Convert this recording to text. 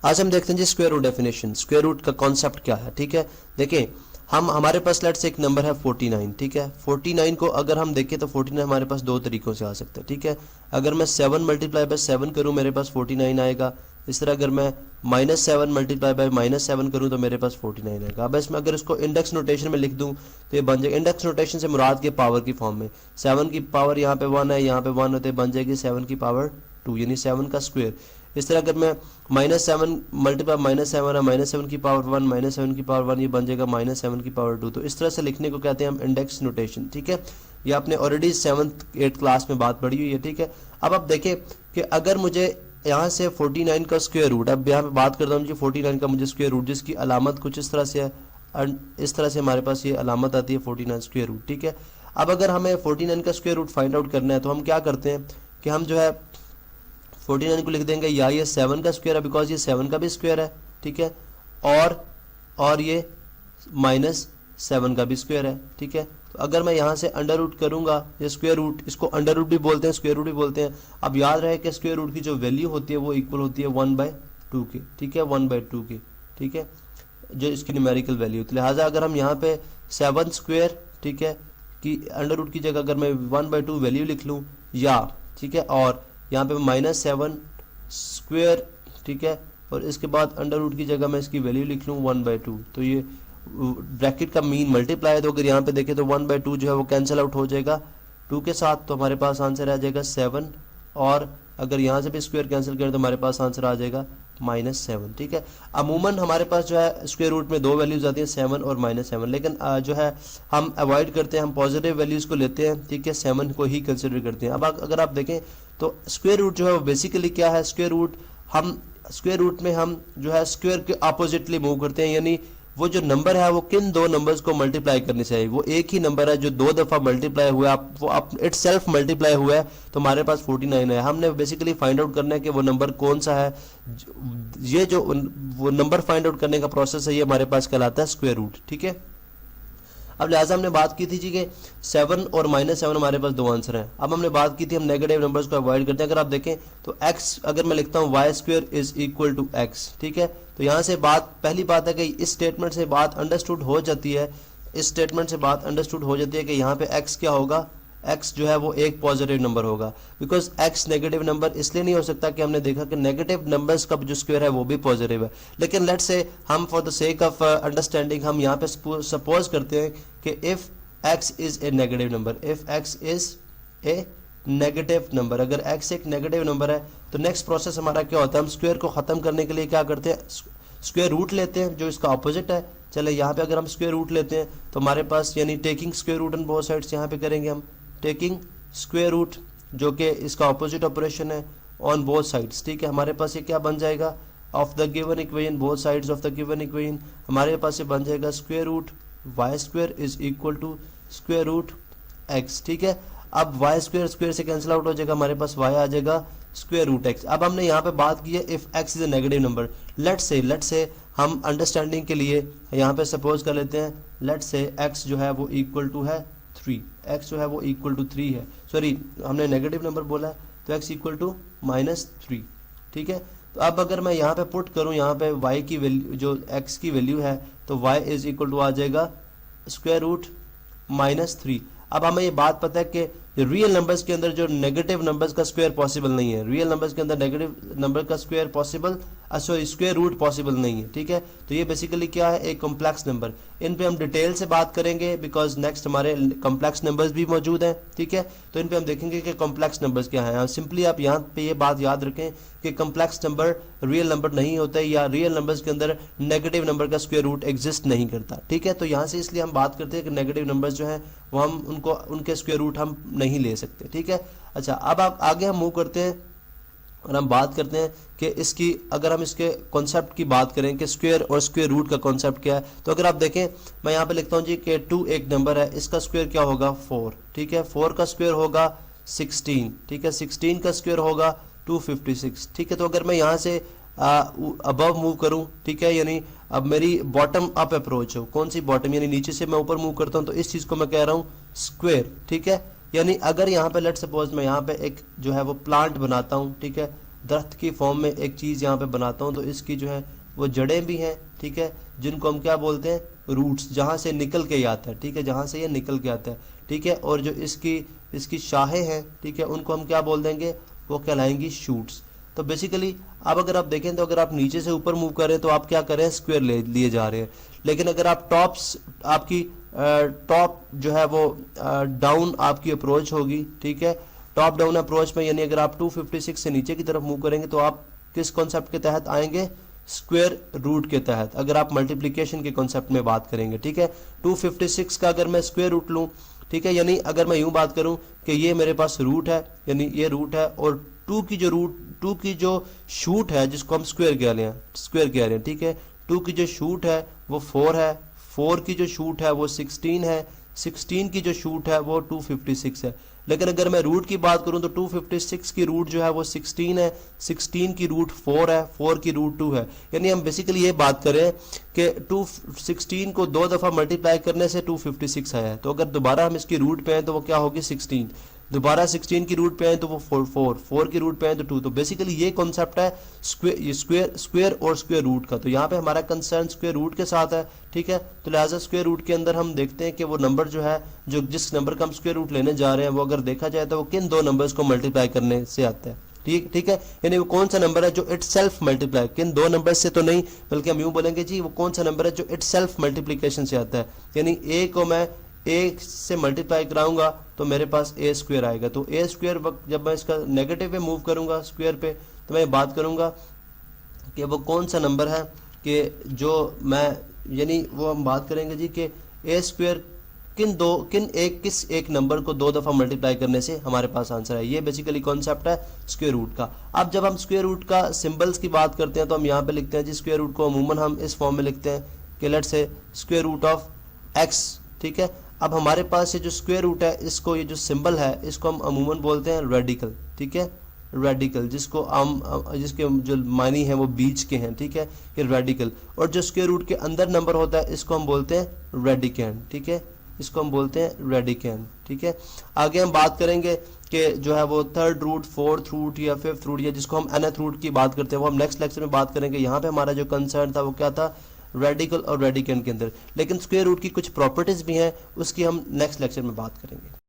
आज हम देखते हैं जी square root definition, square root का कॉन्सेप्ट क्या है। ठीक है, देखें हमारे पास लेट्स एक नंबर है 49। ठीक है, 49 को अगर हम देखें तो 49 हमारे पास दो तरीकों से आ सकता है। ठीक है, अगर मैं 7 मल्टीप्लाई बाय 7 करूं मेरे पास 49 आएगा। इस तरह अगर मैं -7 मल्टीप्लाई बाय -7 करूं तो मेरे पास 49 आएगा। अब इसमें अगर इसको इंडेक्स नोटेशन में लिख दूं तो ये बन जाएगा, इंडेक्स नोटेशन से मुराद के पावर की फॉर्म में 7 की पावर यहाँ पे 1 है, यहाँ पे 1 होते बन जाएगी 7 की पावर 2 यानी 7 का स्क्वायर। इस तरह अगर मैं -7 मल्टीप्लाई -7 है, -7 की पावर 1 -7 की पावर 1 ये बन जाएगा -7 की पावर 2। तो इस तरह से लिखने को कहते हैं हम इंडेक्स नोटेशन। ठीक है, ये आपने ऑलरेडी 7th 8th क्लास में बात पढ़ी हुई है। ठीक है, अब आप देखें कि अगर मुझे यहाँ से 49 का स्क्वायर रूट, अब यहाँ पे बात करता हूँ जी 49 का मुझे स्क्वायर रूट, जिसकी अलामत कुछ इस तरह से है, इस तरह से हमारे पास ये अलामत आती है 49 स्क्वायर रूट। ठीक है, अब अगर हमें 49 का स्क्वायर रूट फाइंड आउट करना है तो हम क्या करते हैं कि हम जो है 49 को लिख देंगे या ये 7 का स्क्वायर है, बिकॉज ये 7 का भी स्क्वायर है। ठीक है, और ये -7 का भी स्क्वायर है। ठीक है, तो अगर मैं यहाँ से अंडर रूट करूंगा, ये स्क्वायर रूट, इसको अंडर रूट भी बोलते हैं, स्क्वायर रूट भी बोलते हैं। अब याद रहे कि स्क्वायर रूट की जो वैल्यू होती है वो इक्वल होती है 1/2 के। ठीक है, 1/2 के। ठीक है, जो इसकी न्यूमेरिकल वैल्यू होती है। लिहाजा अगर हम यहाँ पे 7 स्क्वायर, ठीक है, कि अंडर रूट की जगह अगर मैं 1/2 वैल्यू लिख लूँ या, ठीक है, और यहाँ पे -7 स्क्वायर, ठीक है, और इसके बाद अंडर रूट की जगह मैं इसकी वैल्यू लिख लूँ 1/2, तो ये ब्रैकेट का मीन मल्टीप्लाई है। तो अगर यहाँ पे देखें तो 1/2 जो है वो कैंसिल आउट हो जाएगा 2 के साथ, तो हमारे पास आंसर आ जाएगा 7। और अगर यहाँ से भी स्क्वायर कैंसिल करें तो हमारे पास आंसर आ जाएगा -7। ठीक है, अमूमन हमारे पास जो है स्क्वायर रूट में दो वैल्यूज आती हैं 7 और -7, लेकिन जो है हम अवॉइड करते हैं, हम पॉजिटिव वैल्यूज को लेते हैं। ठीक है, 7 को ही कंसिडर करते हैं। अब अगर आप देखें तो स्क्वायर रूट जो है वो बेसिकली क्या है, स्क्वायर रूट में हम जो है स्क्वायर के अपोजिटली मूव करते हैं, यानी वो जो नंबर है वो किन दो नंबर्स को मल्टीप्लाई करने चाहिए। वो एक ही नंबर है जो 2 दफा मल्टीप्लाई हुआ है, वो इट सेल्फ मल्टीप्लाई हुआ है, तो हमारे पास 49 है। हमने बेसिकली फाइंड आउट करना है कि वो नंबर कौन सा है। ये जो वो नंबर फाइंड आउट करने का प्रोसेस है ये हमारे पास कहलाता है स्क्वायर रूट। ठीक है, अब लिहाजा हमने बात की थी जी कि 7 और -7 हमारे पास दो आंसर हैं। अब हमने बात की थी हम नेगेटिव नंबर्स को अवॉइड करते हैं। अगर आप देखें तो x, अगर मैं लिखता हूँ y² is equal to x, ठीक है, तो यहाँ से पहली बात है कि इस स्टेटमेंट से बात अंडरस्टूड हो जाती है, इस स्टेटमेंट से बात अंडरस्टूड हो जाती है कि यहाँ पे x क्या होगा, x जो है वो एक पॉजिटिव नंबर होगा, बिकॉज x नेगेटिव नंबर इसलिए नहीं हो सकता कि हमने देखा कि नेगेटिव नंबर्स का जो स्क्वायर है वो भी पॉजिटिव है। लेकिन लेट्स से हम for the sake of understanding हम यहाँ पे सपोज करते हैं कि if x is a negative number, if x is a negative number, अगर x एक नेगेटिव नंबर है तो नेक्स्ट प्रोसेस हमारा क्या होता है, हम स्क्वायर को खत्म करने के लिए क्या करते हैं, स्क्वायर रूट लेते हैं जो इसका ऑपोजिट है। चले यहाँ पे अगर हम स्क्वायर रूट लेते हैं तो हमारे पास यानी taking square root on both sides, यहाँ पे करेंगे हम टेकिंग स्क्वायर रूट जो कि इसका ऑपोजिट ऑपरेशन है ऑन बोथ साइड्स। ठीक है, हमारे पास ये क्या बन जाएगा, of the given equation, both sides of the given equation हमारे पास ये बन जाएगा square root y² is equal to square root x। ठीक है, अब y² स्क्वायर से कैंसिल आउट हो जाएगा, हमारे पास y आ जाएगा स्क्वायर रूट x। अब हमने यहाँ पे बात की है if x is a negative number, let's say हम अंडरस्टैंडिंग के लिए यहाँ पे सपोज कर लेते हैं, लेट्स से x जो है वो इक्वल टू है 3, x जो है वो इक्वल टू 3 है, सॉरी हमने नेगेटिव नंबर बोला है, तो x इक्वल टू -3। ठीक है, तो अब अगर मैं यहाँ पे पुट करूँ, यहाँ पे y की वैल्यू जो x की वैल्यू है, तो y इज इक्वल टू आ जाएगा स्क्वायर रूट -3। अब हमें ये बात पता है कि रियल नंबर्स के अंदर जो नेगेटिव नंबर्स का स्क्वायर पॉसिबल नहीं है, रियल नंबर्स के अंदर नेगेटिव नंबर का square possible, sorry square root possible नहीं है। ठीक है, तो ये बेसिकली क्या है, एक कॉम्प्लेक्स नंबर। इन पे हम डिटेल से बात करेंगे बिकॉज नेक्स्ट हमारे कॉम्प्लेक्स नंबर्स भी मौजूद हैं। ठीक है, तो इन पे हम देखेंगे कि कॉम्प्लेक्स नंबर्स क्या है। सिंपली आप यहाँ पे ये बात याद रखें कि कॉम्प्लेक्स नंबर रियल नंबर नहीं होता या रियल नंबर्स के अंदर नेगेटिव नंबर का स्क्वायर रूट एग्जिस्ट नहीं करता। ठीक है, तो यहाँ से इसलिए हम बात करते हैं कि नेगेटिव नंबर्स जो है वो हम उनके स्क्वायर रूट हम नहीं ले सकते। ठीक है, अच्छा अब आप आगे हम मूव करते हैं और हम बात करते हैं कि इसकी, अगर हम इसके कॉन्सेप्ट की बात करें कि स्क्वायर और स्क्वायर रूट का कॉन्सेप्ट क्या है, तो अगर आप देखें मैं यहाँ पे लिखता हूँ जी कि 2 एक नंबर है, इसका स्क्वायर क्या होगा 4। ठीक है, 4 का स्क्वायर होगा 16। ठीक है, 16 का स्क्वायर होगा 256। ठीक है, तो अगर मैं यहाँ से अबव मूव करूं, ठीक है, यानी अब मेरी बॉटम अप अप्रोच हो, कौन सी बॉटम, यानी नीचे से मैं ऊपर मूव करता हूं, तो इस चीज को मैं कह रहा हूं स्क्वायर। ठीक है, यानी अगर यहाँ पे लेट सपोज मैं यहाँ पे एक जो है वो प्लांट बनाता हूँ, ठीक है, दरख्त की फॉर्म में एक चीज़ यहाँ पे बनाता हूँ, तो इसकी जो है वो जड़ें भी हैं, ठीक है, जिनको हम क्या बोलते हैं, रूट्स, जहाँ से निकल के आता है, ठीक है, जहाँ से ये निकल के आता है, ठीक है। और जो इसकी शाखें हैं, ठीक है, उनको हम क्या बोल देंगे, वो कहलाएंगी शूट्स। तो बेसिकली अब अगर आप देखें तो अगर आप नीचे से ऊपर मूव करें तो आप क्या करें, स्क्वायर लिए जा रहे हैं। लेकिन अगर आप आपकी टॉप जो है वो डाउन आपकी अप्रोच होगी, ठीक है, टॉप डाउन अप्रोच में, यानी अगर आप 256 से नीचे की तरफ मूव करेंगे तो आप किस कॉन्सेप्ट के तहत आएंगे, स्क्वायर रूट के तहत, अगर आप मल्टीप्लिकेशन के कॉन्सेप्ट में बात करेंगे, ठीक है। 256 का अगर मैं स्क्वायर रूट लूँ, ठीक है, यानी अगर मैं यूं बात करूं कि ये मेरे पास रूट है, यानी ये रूट है, और 2 की जो शूट है जिसको हम स्क्वायर कह रहे हैं, ठीक है, 2 की जो शूट है वो 4 है, 4 की जो शूट है वो 16 है, 16 की जो शूट है वो 256 है। लेकिन अगर मैं रूट की बात करूं तो 256 की रूट जो है वो 16 है, 16 की रूट 4 है, 4 की रूट 2 है। यानी हम बेसिकली ये बात करें कि 216 को 2 दफ़ा मल्टीप्लाई करने से 256 आया है, तो अगर दोबारा हम इसकी रूट पे हैं तो वो क्या होगी, 16, दोबारा 16 की रूट पे आए तो वो 4 की रूट पे आए तो 2। तो बेसिकली ये कॉन्सेप्ट है स्क्वायर और स्क्वायर रूट का। तो यहाँ पे हमारा कंसर्न स्क्वायर रूट के साथ है, ठीक है। तो लिहाजा स्क्वायर रूट के अंदर हम देखते हैं कि वो नंबर जो है, जो जिस नंबर का हम स्क्वायर रूट लेने जा रहे हैं, वो अगर देखा जाए तो वो किन 2 नंबर्स को मल्टीप्लाई करने से आता है, ठीक है। यानी वो कौन सा नंबर है जो इट सेल्फ मल्टीप्लाई, किन 2 नंबर से तो नहीं, बल्कि हम यूं बोलेंगे जी वो कौन सा नंबर है जो इट सेल्फ मल्टीप्लीकेशन से आता है। यानी ए को मैं ए से मल्टीप्लाई कराऊंगा तो मेरे पास ए स्क्वायर आएगा। तो ए स्क्वायर जब मैं इसका नेगेटिव पे मूव करूंगा स्क्वायर पे, तो मैं बात करूंगा कि वो कौन सा नंबर है कि जो मैं, यानी वो हम बात करेंगे जी कि ए स्क्वायर किस एक नंबर को 2 दफ़ा मल्टीप्लाई करने से हमारे पास आंसर है। ये बेसिकली कॉन्सेप्ट है स्क्वायर रूट का। अब जब हम स्क्वायर रूट का सिंबल्स की बात करते हैं तो हम यहाँ पे लिखते हैं जी, स्क्वायर रूट को अमूमन हम इस फॉर्म में लिखते हैं कि let's say square root of x, ठीक है। अब हमारे पास ये जो स्क्वायर रूट है, इसको ये जो सिंबल है इसको हम अमूमन बोलते हैं रेडिकल, ठीक है, रेडिकल, जिसके जो मानी है वो बीच के हैं, ठीक है, ये रेडिकल। और जो स्क्वायर रूट के अंदर नंबर होता है इसको हम बोलते हैं रेडिकैंड, ठीक है, इसको हम बोलते हैं रेडिकैंड, ठीक है। आगे हम बात करेंगे कि जो है वो 3rd रूट, 4th रूट या 5th रूट, या जिसको हम nth रूट की बात करते हैं, वो हम नेक्स्ट लेक्चर में बात करेंगे। यहाँ पे हमारा जो कंसर्न था वो क्या था, रेडिकल और रेडिकैंड के अंदर। लेकिन स्क्वायर रूट की कुछ प्रॉपर्टीज भी हैं, उसकी हम नेक्स्ट लेक्चर में बात करेंगे।